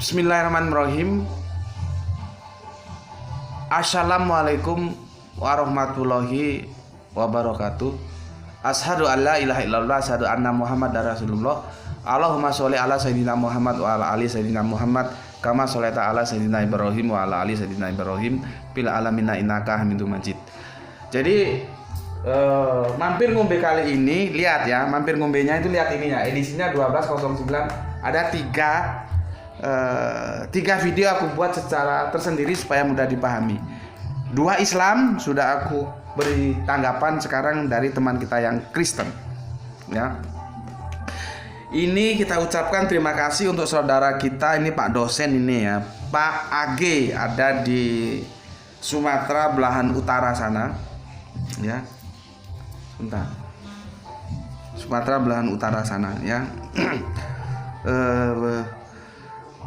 Bismillahirrahmanirrahim. Assalamualaikum warahmatullahi wabarakatuh. Asyhadu an la ilaha illallah, asyhadu anna Muhammadar Rasulullah. Allahumma sholli ala sayyidina Muhammad wa ala ali sayyidina Muhammad kama sholaita ala sayyidina Ibrahim wa ala ali sayyidina Ibrahim fil alamin innaka Hamidum Majid. Jadi mampir ngombe kali ini, lihat ya, mampir ngombenya itu lihat ini ya, edisinya 1209. Ada tiga video aku buat secara tersendiri supaya mudah dipahami. 2 Islam sudah aku beri tanggapan sekarang dari teman kita yang Kristen ya. Ini kita ucapkan terima kasih untuk saudara kita ini, Pak dosen ini ya, Pak AG, ada di Sumatera belahan utara sana ya. Bentar. Sumatera belahan utara sana ya.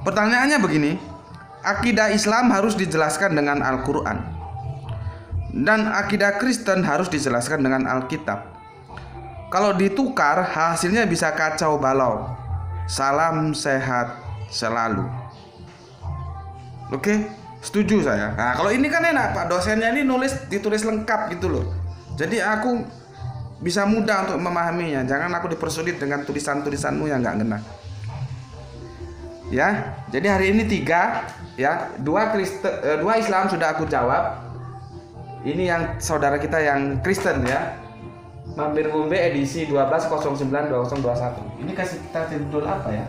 Pertanyaannya begini, akidah Islam harus dijelaskan dengan Al-Quran dan akidah Kristen harus dijelaskan dengan Alkitab. Kalau ditukar hasilnya bisa kacau balau. Salam sehat selalu. Oke, setuju saya. Nah, kalau ini kan enak, Pak dosennya ini ditulis lengkap gitu loh. Jadi aku bisa mudah untuk memahaminya. Jangan aku dipersulit dengan tulisan-tulisanmu yang nggak ngena. Ya, jadi hari ini 3 ya, 2 Islam sudah aku jawab. Ini yang saudara kita yang Kristen ya. Mampir ngombe edisi 1209-2021. Ini kita judul apa ya?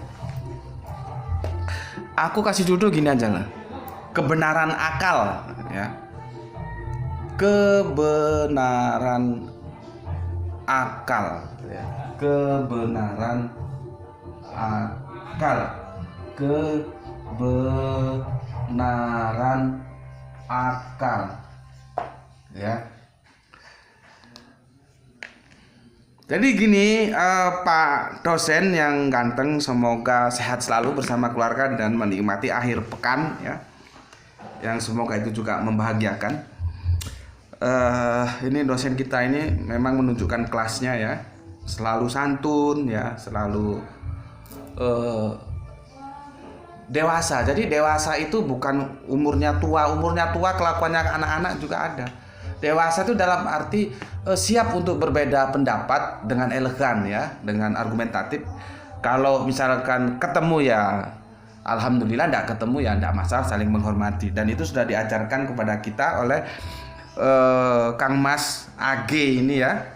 Aku kasih judul gini aja lah. Kebenaran akal ya. Kebenaran akal ya. Kebenaran akal. Kebenaran akal ya. Jadi gini, Pak dosen yang ganteng, semoga sehat selalu bersama keluarga dan menikmati akhir pekan ya, yang semoga itu juga membahagiakan. Ini dosen kita ini memang menunjukkan kelasnya ya, selalu santun ya, selalu dewasa. Jadi dewasa itu bukan umurnya tua kelakuannya anak-anak juga ada. Dewasa itu dalam arti siap untuk berbeda pendapat dengan elegan ya, dengan argumentatif. Kalau misalkan ketemu ya alhamdulillah, tidak ketemu ya tidak masalah, saling menghormati. Dan itu sudah diajarkan kepada kita oleh Kang Mas AG ini ya,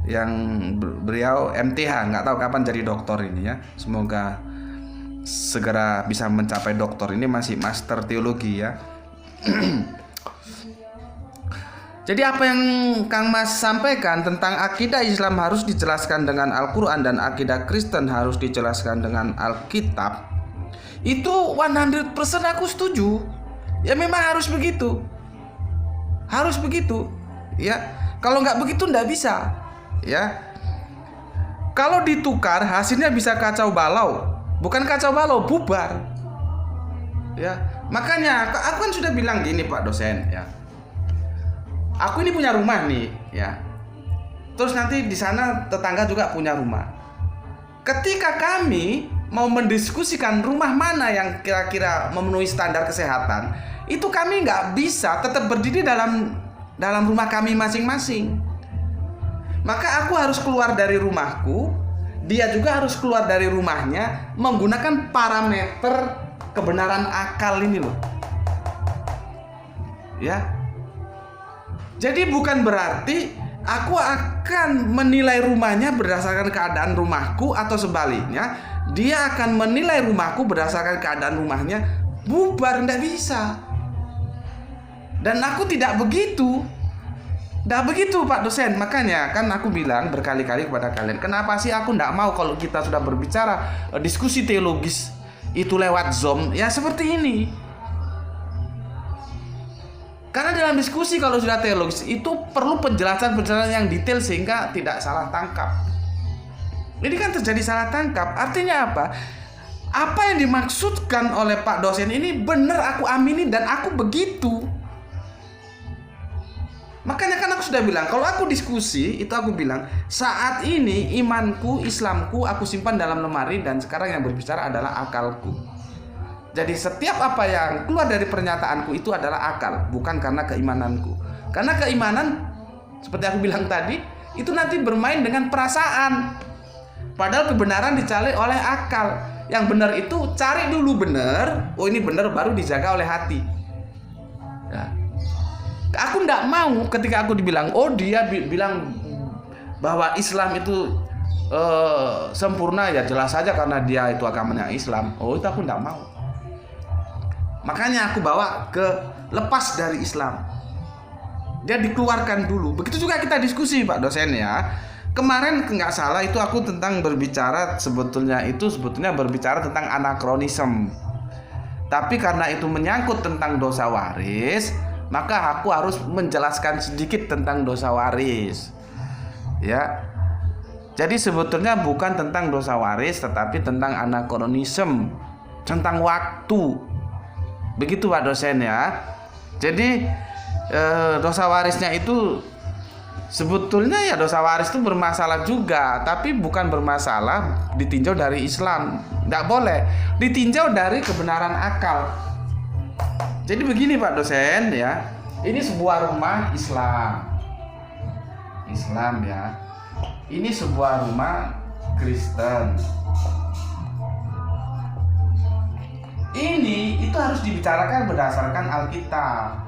yang beliau MTH, nggak tahu kapan jadi doktor ini ya. Semoga segera bisa mencapai doktor, ini masih master teologi ya. Jadi apa yang Kang Mas sampaikan tentang akidah Islam harus dijelaskan dengan Al-Quran dan akidah Kristen harus dijelaskan dengan Alkitab, itu 100% aku setuju. Ya memang harus begitu. Harus begitu ya. Kalau nggak begitu nggak bisa ya. Kalau ditukar hasilnya bisa kacau balau. Bukan kacau balau, bubar ya. Makanya aku kan sudah bilang gini, Pak dosen ya, aku ini punya rumah nih ya, terus nanti di sana tetangga juga punya rumah. Ketika kami mau mendiskusikan rumah mana yang kira-kira memenuhi standar kesehatan, itu kami nggak bisa tetap berdiri dalam rumah kami masing-masing. Maka aku harus keluar dari rumahku, dia juga harus keluar dari rumahnya menggunakan parameter kebenaran akal ini loh ya. Jadi bukan berarti aku akan menilai rumahnya berdasarkan keadaan rumahku atau sebaliknya dia akan menilai rumahku berdasarkan keadaan rumahnya. Bubar, tidak bisa. Dan aku tidak begitu. Tidak begitu, Pak dosen. Makanya kan aku bilang berkali-kali kepada kalian, kenapa sih aku tidak mau kalau kita sudah berbicara diskusi teologis itu lewat Zoom ya seperti ini. Karena dalam diskusi kalau sudah teologis itu perlu penjelasan-penjelasan yang detail sehingga tidak salah tangkap. Ini kan terjadi salah tangkap. Artinya apa? Apa yang dimaksudkan oleh Pak dosen ini benar aku amini dan aku begitu. Makanya kan aku sudah bilang, kalau aku diskusi itu aku bilang saat ini imanku, Islamku aku simpan dalam lemari dan sekarang yang berbicara adalah akalku. Jadi setiap apa yang keluar dari pernyataanku itu adalah akal, bukan karena keimananku. Karena keimanan, seperti aku bilang tadi, itu nanti bermain dengan perasaan. Padahal kebenaran dicari oleh akal. Yang benar itu cari dulu benar. Oh, ini benar, baru dijaga oleh hati. Ya. Aku tidak mau ketika aku dibilang, oh dia bilang bahwa Islam itu sempurna, ya jelas saja karena dia itu agamanya Islam. Oh, itu aku tidak mau. Makanya aku bawa ke lepas dari Islam. Dia dikeluarkan dulu. Begitu juga kita diskusi Pak dosen ya. Kemarin nggak salah itu aku tentang berbicara sebetulnya berbicara tentang anakronisme. Tapi karena itu menyangkut tentang dosa waris, maka aku harus menjelaskan sedikit tentang dosa waris. Ya. Jadi sebetulnya bukan tentang dosa waris, tetapi tentang anakronisme, tentang waktu. Begitu Pak dosen ya. Jadi dosa warisnya itu sebetulnya ya dosa waris itu bermasalah juga, tapi bukan bermasalah ditinjau dari Islam. Tidak boleh ditinjau dari kebenaran akal. Jadi begini Pak dosen ya. Ini sebuah rumah Islam ya. Ini sebuah rumah Kristen. Ini itu harus dibicarakan berdasarkan Alkitab.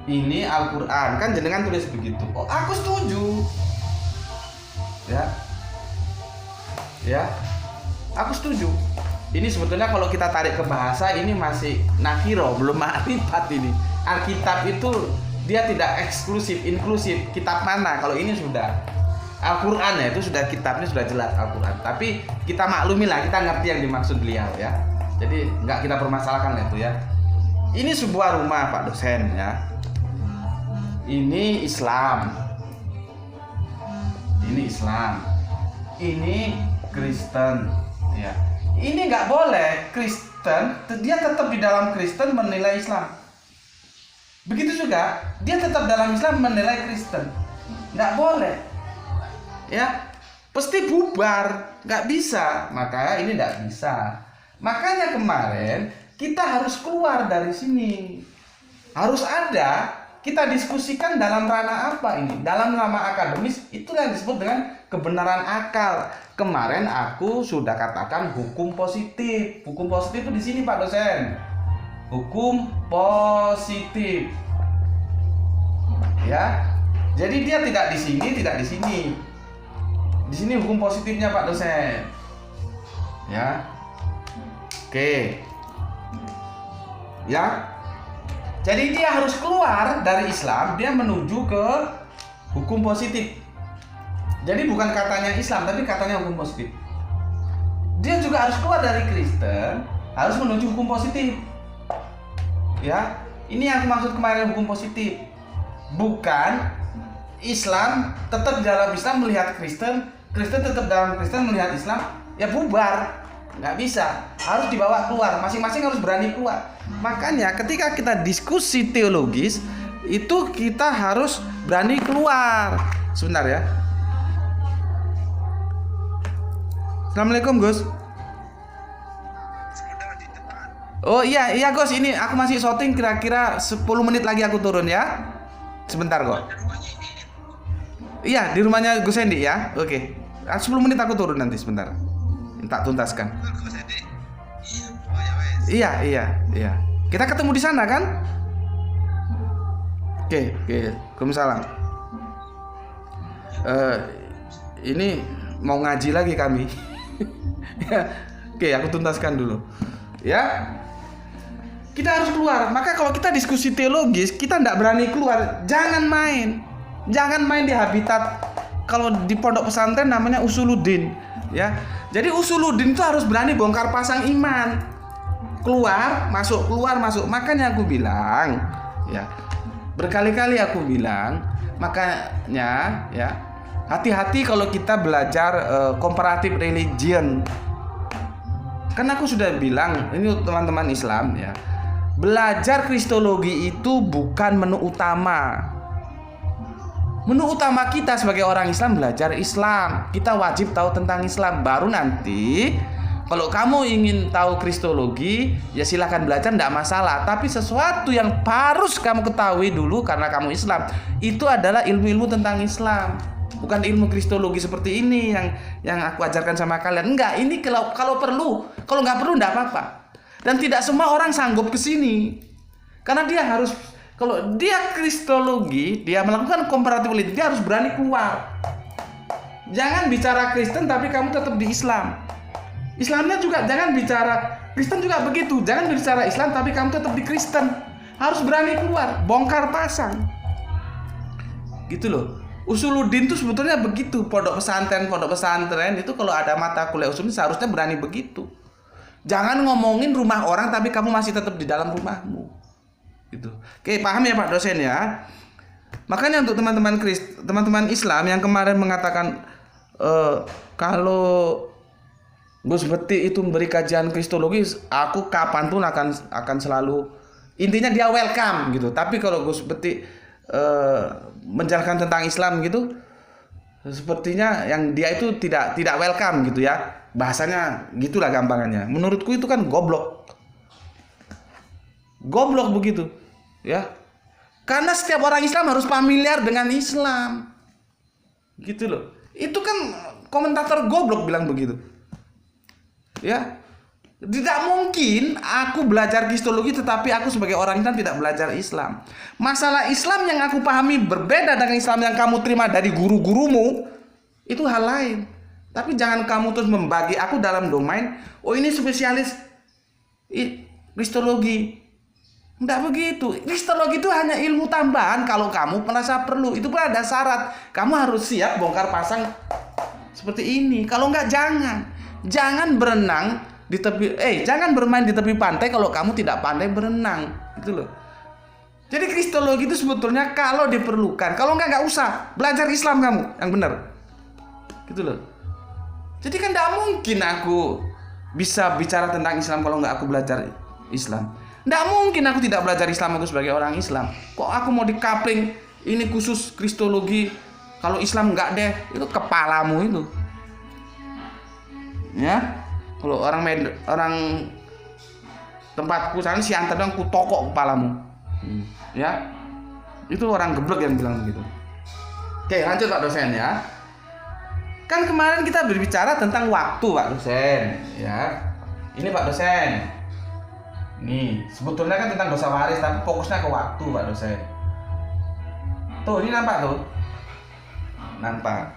Ini Al-Quran, kan jenengan tulis begitu. Oh, aku setuju. Ya, aku setuju. Ini sebetulnya kalau kita tarik ke bahasa, ini masih nakiro, belum ma'rifat ini. Alkitab itu dia tidak eksklusif, inklusif. Kitab mana? Kalau ini sudah Al-Quran ya, itu sudah kitabnya sudah jelas Al-Quran. Tapi kita maklumi lah, kita ngerti yang dimaksud beliau ya. Jadi nggak kita permasalahkan lah itu ya. Ini sebuah rumah Pak dosen ya. Ini Islam. Ini Islam. Ini Kristen ya. Ini nggak boleh Kristen, dia tetap di dalam Kristen menilai Islam. Begitu juga dia tetap dalam Islam menilai Kristen. Nggak boleh. Ya, pasti bubar, nggak bisa. Makanya ini nggak bisa. Makanya kemarin kita harus keluar dari sini. Harus ada, kita diskusikan dalam ranah apa ini? Dalam nama akademis, itulah yang disebut dengan kebenaran akal. Kemarin aku sudah katakan hukum positif. Hukum positif itu di sini Pak dosen. Hukum positif. Ya. Jadi dia tidak di sini, tidak di sini. Di sini hukum positifnya Pak dosen. Ya. Oke. Ya. Jadi dia harus keluar dari Islam, dia menuju ke hukum positif. Jadi bukan katanya Islam, tapi katanya hukum positif. Dia juga harus keluar dari Kristen, harus menuju hukum positif. Ya. Ini yang aku maksud kemarin hukum positif. Bukan Islam tetap dalam Islam melihat Kristen, Kristen tetap dalam Kristen melihat Islam, ya bubar, nggak bisa, harus dibawa keluar, masing-masing harus berani keluar. Makanya ketika kita diskusi teologis itu kita harus berani keluar. Sebentar ya. Assalamualaikum Gus. Oh iya Gus, ini aku masih syuting, kira-kira 10 menit lagi aku turun ya. Sebentar kok. Iya, di rumahnya Gus Hendy ya. Oke. 10 menit aku turun nanti sebentar. Tak tuntaskan. Iya. Kita ketemu di sana kan? Oke. Waalaikumsalam. Ini mau ngaji lagi kami. Oke, aku tuntaskan dulu. Ya. Kita harus keluar. Maka kalau kita diskusi teologis, kita tidak berani keluar. Jangan main di habitat. Kalau di pondok pesantren namanya usuluddin, ya. Jadi usuluddin itu harus berani bongkar pasang iman. Keluar, masuk. Makanya aku bilang, ya. Berkali-kali aku bilang, makanya ya, hati-hati kalau kita belajar comparative religion. Kan aku sudah bilang, ini teman-teman Islam ya. Belajar kristologi itu bukan menu utama. Menu utama kita sebagai orang Islam belajar Islam. Kita wajib tahu tentang Islam. Baru nanti Kalau kamu ingin tahu kristologi, ya silahkan belajar, tidak masalah. Tapi sesuatu yang harus kamu ketahui dulu karena kamu Islam, itu adalah ilmu-ilmu tentang Islam. Bukan ilmu kristologi seperti ini yang aku ajarkan sama kalian. Enggak, ini kalau perlu. Kalau nggak perlu, nggak apa-apa. Dan tidak semua orang sanggup ke sini. Karena dia harus, kalau dia kristologi, dia melakukan comparativity, dia harus berani keluar. Jangan bicara Kristen tapi kamu tetap di Islam. Islamnya juga jangan bicara Kristen juga begitu. Jangan bicara Islam tapi kamu tetap di Kristen. Harus berani keluar, bongkar pasang. Gitu loh. Usuluddin itu sebetulnya begitu. Pondok pesantren itu kalau ada mata kuliah usul seharusnya berani begitu. Jangan ngomongin rumah orang tapi kamu masih tetap di dalam rumahmu. Gitu. Oke, paham ya Pak dosen ya? Makanya untuk teman-teman Islam yang kemarin mengatakan kalau Gus Beti itu memberi kajian kristologi, aku kapanpun akan selalu, intinya dia welcome gitu. Tapi kalau Gus Beti menjelaskan tentang Islam gitu, sepertinya yang dia itu tidak welcome gitu ya. Bahasanya gitulah gampangannya. Menurutku itu kan goblok begitu ya. Karena setiap orang Islam harus familiar dengan Islam. Gitu loh. Itu kan komentator goblok bilang begitu. Ya. Tidak mungkin aku belajar kristologi tetapi aku sebagai orang Islam tidak belajar Islam. Masalah Islam yang aku pahami berbeda dengan Islam yang kamu terima dari guru-gurumu, itu hal lain. Tapi jangan kamu terus membagi aku dalam domain, oh ini spesialis kristologi. Enggak begitu. Kristologi itu hanya ilmu tambahan kalau kamu merasa perlu. Itu pun ada syarat. Kamu harus siap bongkar pasang seperti ini. Kalau enggak jangan berenang di tepi jangan bermain di tepi pantai kalau kamu tidak pandai berenang. Gitu loh. Jadi kristologi itu sebetulnya kalau diperlukan. Kalau enggak usah. Belajar Islam kamu yang benar. Gitu loh. Jadi kan enggak mungkin aku bisa bicara tentang Islam kalau enggak aku belajar Islam. Nggak mungkin aku tidak belajar Islam aku sebagai orang Islam. Kok aku mau dikapling ini khusus kristologi, kalau Islam nggak deh, itu kepalamu itu. Ya, kalau orang tempatku sana si antar dong ku tokok kepalamu. Ya, itu orang geblek yang bilang begitu. Oke, lanjut Pak dosen ya. Kan kemarin kita berbicara tentang waktu Pak dosen, ya. Ini Pak dosen. Nih, sebetulnya kan tentang dosa waris, tapi fokusnya ke waktu, Pak dosen. Tuh, ini nampak tuh? Nampak.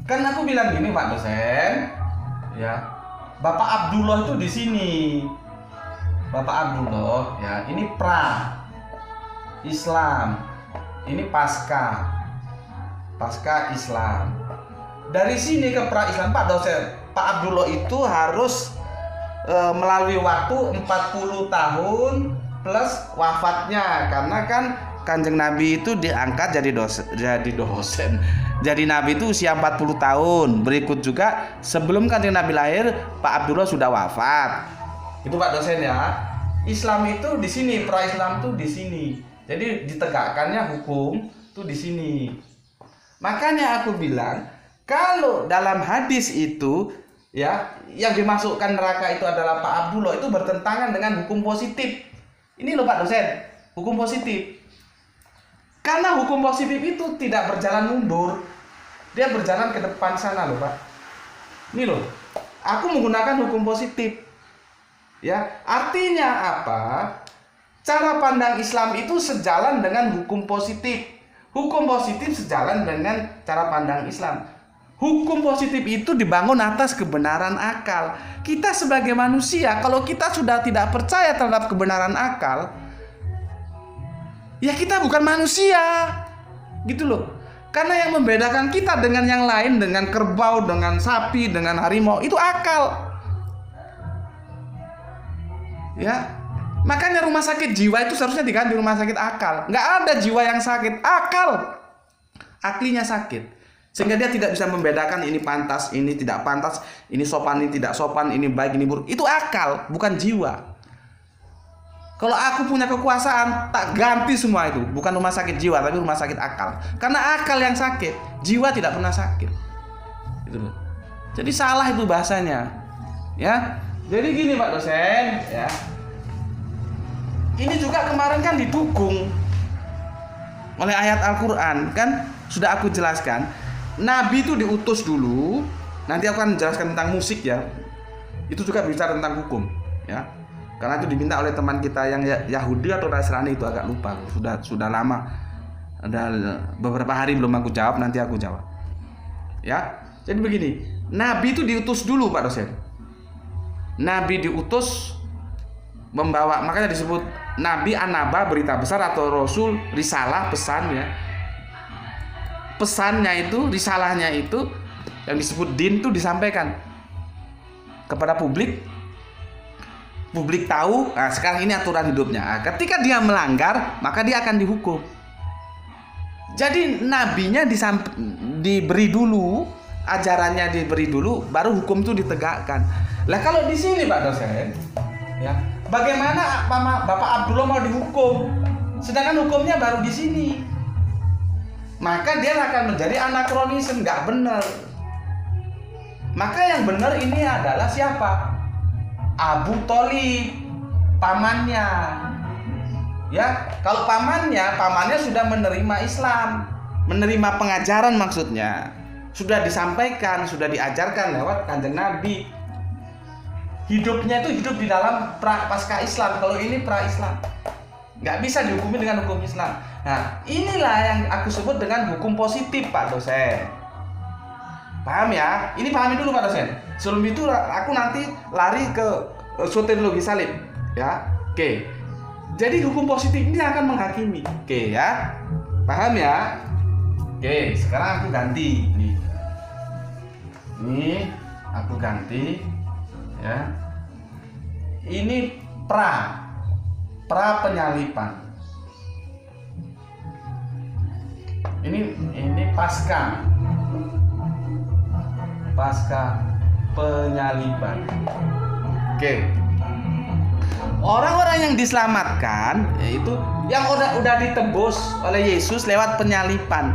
Kan aku bilang gini, Pak dosen, ya. Bapak Abdullah itu di sini. Bapak Abdullah, ya. Ini pra Islam. Ini pasca Islam. Dari sini ke pra Islam, Pak dosen, Pak Abdullah itu harus melalui waktu 40 tahun plus wafatnya, karena kan Kanjeng Nabi itu diangkat jadi dosen. Jadi Nabi itu usia 40 tahun. Berikut juga sebelum Kanjeng Nabi lahir, Pak Abdullah sudah wafat. Itu Pak dosen ya. Islam itu di sini, pra Islam itu di sini. Jadi ditegakkannya hukum itu di sini. Makanya aku bilang, kalau dalam hadis itu ya, yang dimasukkan neraka itu adalah Pak Abdullah, itu bertentangan dengan hukum positif. Ini loh Pak dosen, hukum positif. Karena hukum positif itu tidak berjalan mundur, dia berjalan ke depan sana loh Pak. Ini loh, aku menggunakan hukum positif. Ya, artinya apa? Cara pandang Islam itu sejalan dengan hukum positif. Hukum positif sejalan dengan cara pandang Islam. Hukum positif itu dibangun atas kebenaran akal. Kita sebagai manusia, kalau kita sudah tidak percaya terhadap kebenaran akal, ya kita bukan manusia. Gitu loh. Karena yang membedakan kita dengan yang lain, dengan kerbau, dengan sapi, dengan harimau, itu akal. Ya. Makanya rumah sakit jiwa itu seharusnya diganti rumah sakit akal. Nggak ada jiwa yang sakit, akal. Aklinya sakit. Sehingga dia tidak bisa membedakan ini pantas, ini tidak pantas, ini sopan, ini tidak sopan, ini baik, ini buruk. Itu akal, bukan jiwa. Kalau aku punya kekuasaan, tak ganti semua itu. Bukan rumah sakit jiwa, tapi rumah sakit akal. Karena akal yang sakit, jiwa tidak pernah sakit. Itu loh. Jadi salah itu bahasanya. Ya. Jadi gini Pak dosen, ya. Ini juga kemarin kan didukung oleh ayat Al-Qur'an, kan sudah aku jelaskan. Nabi itu diutus dulu. Nanti aku akan menjelaskan tentang musik ya. Itu juga bicara tentang hukum, ya. Karena itu diminta oleh teman kita yang Yahudi atau Nasrani, itu agak lupa. Sudah lama. Ada beberapa hari belum aku jawab, nanti aku jawab. Ya. Jadi begini, Nabi itu diutus dulu Pak dosen. Nabi diutus membawa, makanya disebut Nabi Anaba, berita besar, atau Rasul, risalah, pesan ya. Pesannya itu, risalahnya itu yang disebut din itu disampaikan kepada publik. Publik tahu, nah sekarang ini aturan hidupnya. Nah, ketika dia melanggar, maka dia akan dihukum. Jadi nabinya diberi dulu, ajarannya diberi dulu, baru hukum itu ditegakkan. Lah kalau di sini Pak dosen, ya, bagaimana Bapak Abdullah mau dihukum? Sedangkan hukumnya baru di sini. Maka dia akan menjadi anakronisme, nggak benar. Maka yang benar ini adalah siapa? Abu Tholib, pamannya. Ya, kalau pamannya sudah menerima Islam, menerima pengajaran maksudnya. Sudah disampaikan, sudah diajarkan lewat Kanjeng Nabi. Hidupnya itu hidup di dalam pasca Islam. Kalau ini pra-Islam, nggak bisa dihukumi dengan hukum Islam. Nah, inilah yang aku sebut dengan hukum positif Pak dosen. Paham ya? Ini pahami dulu Pak dosen. Sebelum itu aku nanti lari ke soteriologi salib, ya. Oke. Jadi hukum positif ini akan menghakimi. Oke ya. Paham ya? Oke, sekarang aku ganti nih. Ini aku ganti ya. Ini pra penyalipan. Ini pasca penyaliban. Oke. Orang-orang yang diselamatkan yaitu yang udah ditebus oleh Yesus lewat penyalipan,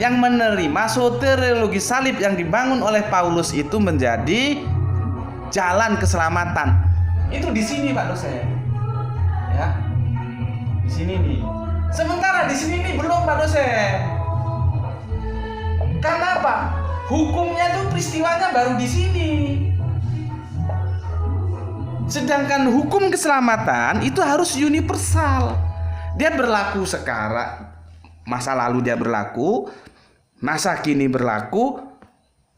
yang menerima soteriologi salib yang dibangun oleh Paulus itu menjadi jalan keselamatan. Itu di sini Pak dosen. Ya. Di sini nih. Sementara di sini nih belum Pak dosen. Karena apa? Hukumnya tuh peristiwanya baru di sini. Sedangkan hukum keselamatan itu harus universal. Dia berlaku sekarang, masa lalu dia berlaku, masa kini berlaku,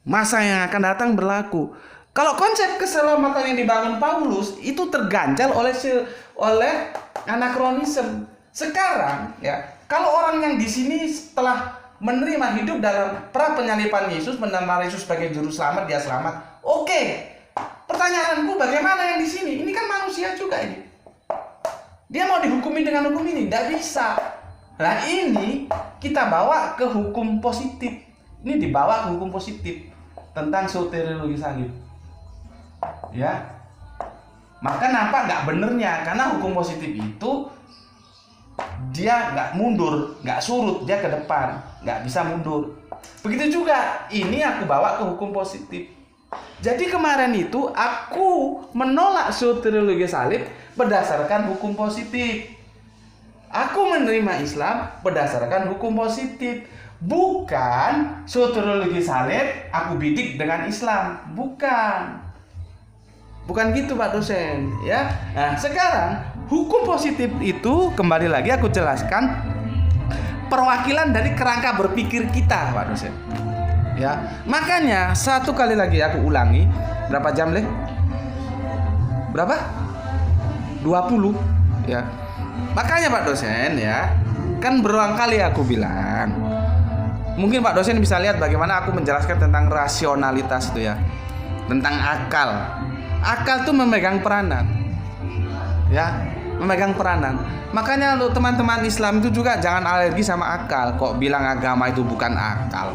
masa yang akan datang berlaku. Kalau konsep keselamatan yang dibangun Paulus itu terganjal oleh anakronisme. Sekarang ya, kalau orang yang di sini setelah menerima hidup dalam pra penyalipan Yesus, menerima Yesus sebagai juru selamat, dia selamat. Oke. Pertanyaanku, bagaimana yang di sini? Ini kan manusia juga ini. Dia mau dihukumi dengan hukum ini? Tidak bisa. Nah ini kita bawa ke hukum positif. Ini dibawa ke hukum positif tentang soteriologi salib. Ya. Maka nampak nggak benernya, karena hukum positif itu dia nggak mundur, nggak surut, dia ke depan, nggak bisa mundur. Begitu juga ini aku bawa ke hukum positif. Jadi kemarin itu aku menolak soteriologi salib berdasarkan hukum positif. Aku menerima Islam berdasarkan hukum positif. Bukan soteriologi salib aku bidik dengan Islam. Bukan gitu Pak dosen ya. Nah sekarang hukum positif itu kembali lagi aku jelaskan perwakilan dari kerangka berpikir kita Pak dosen. Ya, makanya satu kali lagi aku ulangi. Berapa jam, Le? Berapa? 20. Ya. Makanya Pak dosen ya, kan berulang kali aku bilang. Mungkin Pak dosen bisa lihat bagaimana aku menjelaskan tentang rasionalitas itu ya. Tentang akal. Akal itu memegang peranan. Ya, memegang peranan. Makanya untuk teman-teman Islam itu juga jangan alergi sama akal. Kok bilang agama itu bukan akal?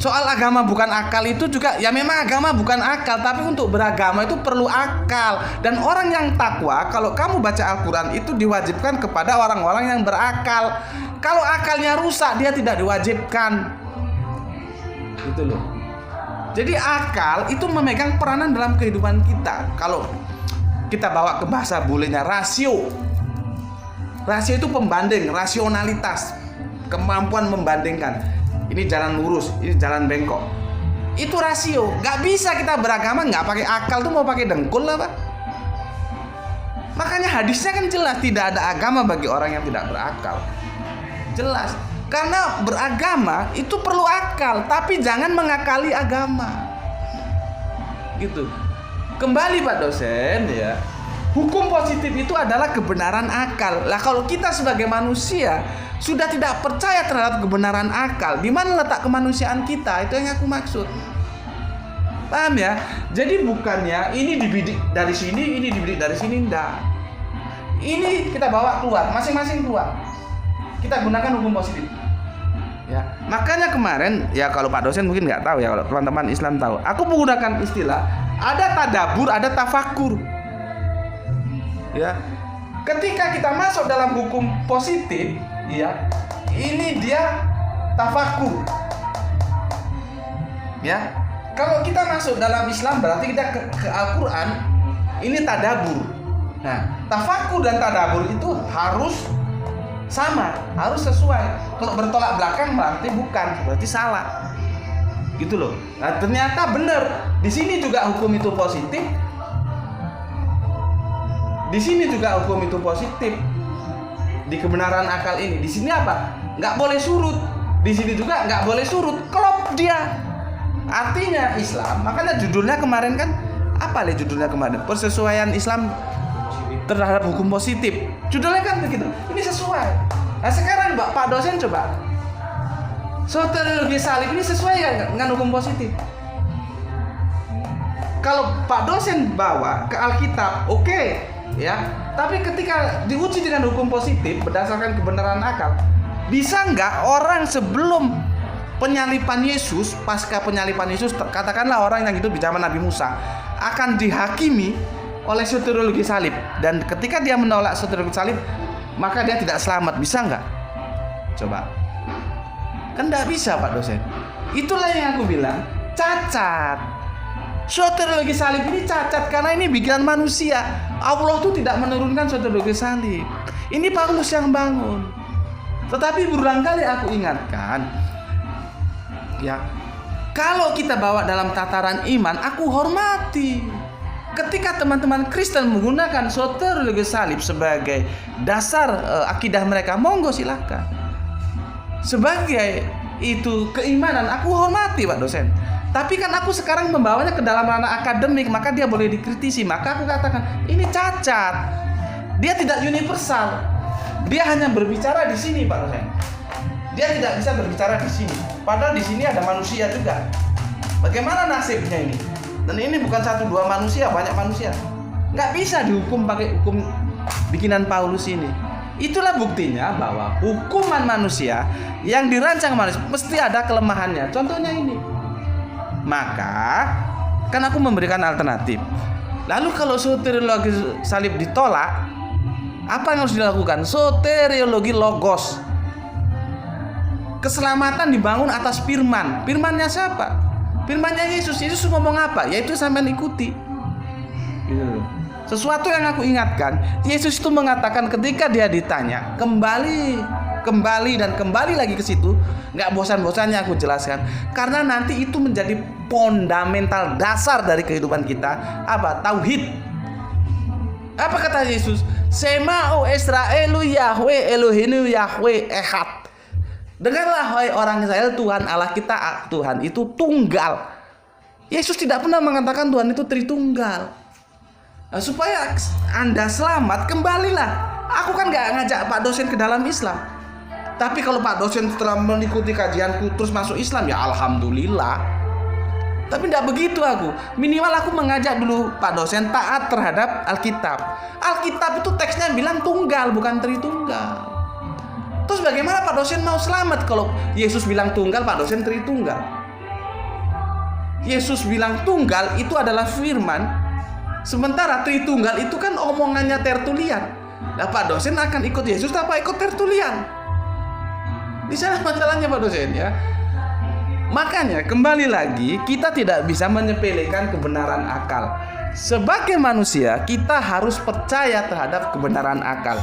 Soal agama bukan akal itu juga, ya memang agama bukan akal, tapi untuk beragama itu perlu akal. Dan orang yang takwa, kalau kamu baca Al-Quran itu diwajibkan kepada orang-orang yang berakal. Kalau akalnya rusak, dia tidak diwajibkan. Gitu loh. Jadi akal itu memegang peranan dalam kehidupan kita. Kalau kita bawa ke bahasa bulenya, rasio. Rasio itu pembanding, rasionalitas, kemampuan membandingkan. Ini jalan lurus, ini jalan bengkok. Itu rasio. Gak bisa kita beragama nggak pakai akal, tuh mau pakai dengkul lah, Pak. Makanya hadisnya kan jelas, tidak ada agama bagi orang yang tidak berakal. Jelas. Karena beragama itu perlu akal, tapi jangan mengakali agama. Gitu. Kembali Pak dosen ya. Hukum positif itu adalah kebenaran akal. Lah kalau kita sebagai manusia sudah tidak percaya terhadap kebenaran akal, di mana letak kemanusiaan kita? Itu yang aku maksud. Paham ya? Jadi bukannya ini dibidik dari sini, ini dibidik dari sini, enggak. Ini kita bawa keluar, masing-masing keluar. Kita gunakan hukum positif. Ya, makanya kemarin ya kalau Pak dosen mungkin nggak tahu ya, kalau teman-teman Islam tahu, aku menggunakan istilah ada tadabur, ada tafakur. Ya, ketika kita masuk dalam hukum positif, ya, ini dia tafakur. Ya, kalau kita masuk dalam Islam berarti kita ke Al-Quran, ini tadabur. Nah, tafakur dan tadabur itu harus sama, harus sesuai. Kalau bertolak belakang berarti bukan, berarti salah. Gitu loh. Nah, ternyata benar. Di sini juga hukum itu positif. Di sini juga hukum itu positif. Di kebenaran akal ini. Di sini apa? Nggak boleh surut. Di sini juga nggak boleh surut. Klop dia. Artinya Islam, makanya judulnya kemarin kan apa nih judulnya kemarin? Persesuaian Islam terhadap hukum positif. Judulnya kan begitu. Ini sesuai. Nah sekarang Pak dosen coba, soteriologi salib ini sesuai dengan hukum positif? Kalau Pak dosen bawa ke Alkitab, oke, ya. Tapi ketika diuji dengan hukum positif berdasarkan kebenaran akal, bisa nggak orang sebelum penyalipan Yesus, pasca penyalipan Yesus, katakanlah orang yang hidup di zaman Nabi Musa, akan dihakimi oleh soteriologi salib, dan ketika dia menolak soteriologi salib maka dia tidak selamat, bisa nggak? Coba, kan nggak bisa Pak dosen. Itulah yang aku bilang cacat. Soteriologi salib ini cacat karena ini bikinan manusia. Allah tuh tidak menurunkan soteriologi salib. Ini Paulus yang bangun. Tetapi berulang kali aku ingatkan, ya, kalau kita bawa dalam tataran iman, aku hormati. Ketika teman-teman Kristen menggunakan soteriologi salib sebagai dasar akidah mereka, monggo silakan. Sebagai itu keimanan, aku hormati Pak dosen. Tapi kan aku sekarang membawanya ke dalam ranah akademik, maka dia boleh dikritisi. Maka aku katakan ini cacat. Dia tidak universal. Dia hanya berbicara di sini Pak dosen. Dia tidak bisa berbicara di sini. Padahal di sini ada manusia juga. Bagaimana nasibnya ini? Dan ini bukan satu dua manusia, banyak manusia. Nggak bisa dihukum pakai hukum bikinan Paulus ini. Itulah buktinya bahwa hukuman manusia yang dirancang manusia mesti ada kelemahannya. Contohnya ini. Maka kan aku memberikan alternatif. Lalu kalau soteriologi salib ditolak, apa yang harus dilakukan? Soteriologi logos. Keselamatan dibangun atas firman. Firmannya siapa? Firmannya Yesus. Yesus ngomong apa? Yaitu sampean ikuti. Gitu. Sesuatu yang aku ingatkan, Yesus itu mengatakan ketika dia ditanya, kembali dan kembali lagi ke situ, nggak bosan-bosannya aku jelaskan, karena nanti itu menjadi fundamental dasar dari kehidupan kita. Apa? Tauhid. Apa kata Yesus? Sema o Israelu Yahweh Elohinu Yahweh Echad. Dengarlah wahai orang Israel, Tuhan Allah kita, Tuhan itu tunggal. Yesus tidak pernah mengatakan Tuhan itu tritunggal. Nah, supaya Anda selamat, kembalilah. Aku kan gak ngajak Pak dosen ke dalam Islam. Tapi kalau Pak dosen setelah mengikuti kajianku terus masuk Islam, ya alhamdulillah. Tapi tidak begitu aku. Minimal aku mengajak dulu Pak dosen taat terhadap Alkitab. Alkitab itu teksnya bilang tunggal, bukan tritunggal. Terus bagaimana Pak dosen mau selamat kalau Yesus bilang tunggal, Pak dosen tritunggal? Yesus bilang tunggal itu adalah firman, sementara tritunggal itu kan omongannya Tertulian. Nah Pak dosen akan ikut Yesus apa ikut Tertulian? Di sana masalahnya Pak dosen ya. Makanya kembali lagi, kita tidak bisa menyepelekan kebenaran akal. Sebagai manusia, kita harus percaya terhadap kebenaran akal.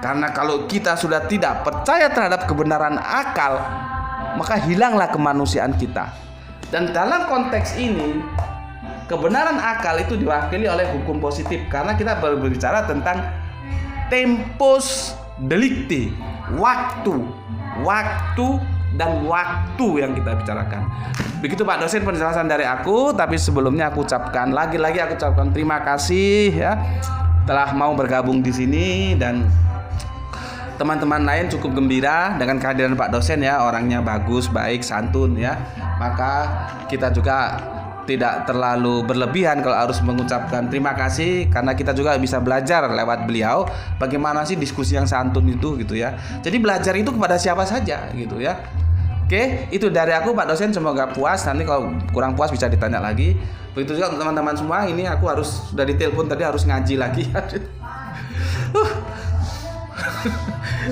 Karena kalau kita sudah tidak percaya terhadap kebenaran akal, maka hilanglah kemanusiaan kita. Dan dalam konteks ini, kebenaran akal itu diwakili oleh hukum positif. Karena kita berbicara tentang tempus delicti, waktu dan waktu yang kita bicarakan. Begitu Pak dosen penjelasan dari aku. Tapi sebelumnya aku ucapkan lagi-lagi terima kasih ya telah mau bergabung di sini, dan teman-teman lain cukup gembira dengan kehadiran Pak dosen ya, orangnya bagus, baik, santun ya. Maka kita juga tidak terlalu berlebihan kalau harus mengucapkan terima kasih, karena kita juga bisa belajar lewat beliau bagaimana sih diskusi yang santun itu gitu ya. Jadi belajar itu kepada siapa saja gitu ya. Oke, itu dari aku Pak dosen, semoga puas. Nanti kalau kurang puas bisa ditanya lagi. Begitu juga untuk teman-teman semua. Ini aku harus sudah ditelepon tadi, harus ngaji lagi.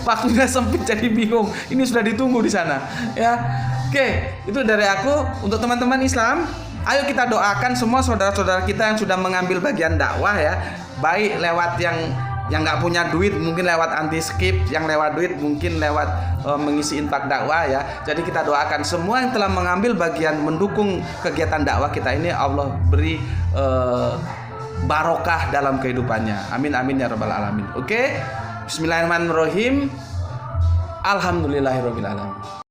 Waktunya sempit jadi bingung. Ini sudah ditunggu di sana ya. Oke, itu dari aku. Untuk teman-teman Islam, ayo kita doakan semua saudara-saudara kita yang sudah mengambil bagian dakwah ya. Baik lewat yang nggak punya duit, mungkin lewat anti skip, yang lewat duit mungkin lewat mengisi infak dakwah ya. Jadi kita doakan semua yang telah mengambil bagian mendukung kegiatan dakwah kita ini, Allah beri barokah dalam kehidupannya. Amin amin ya rabbal alamin. Oke, bismillahirrahmanirrahim. Alhamdulillahirabbil alamin.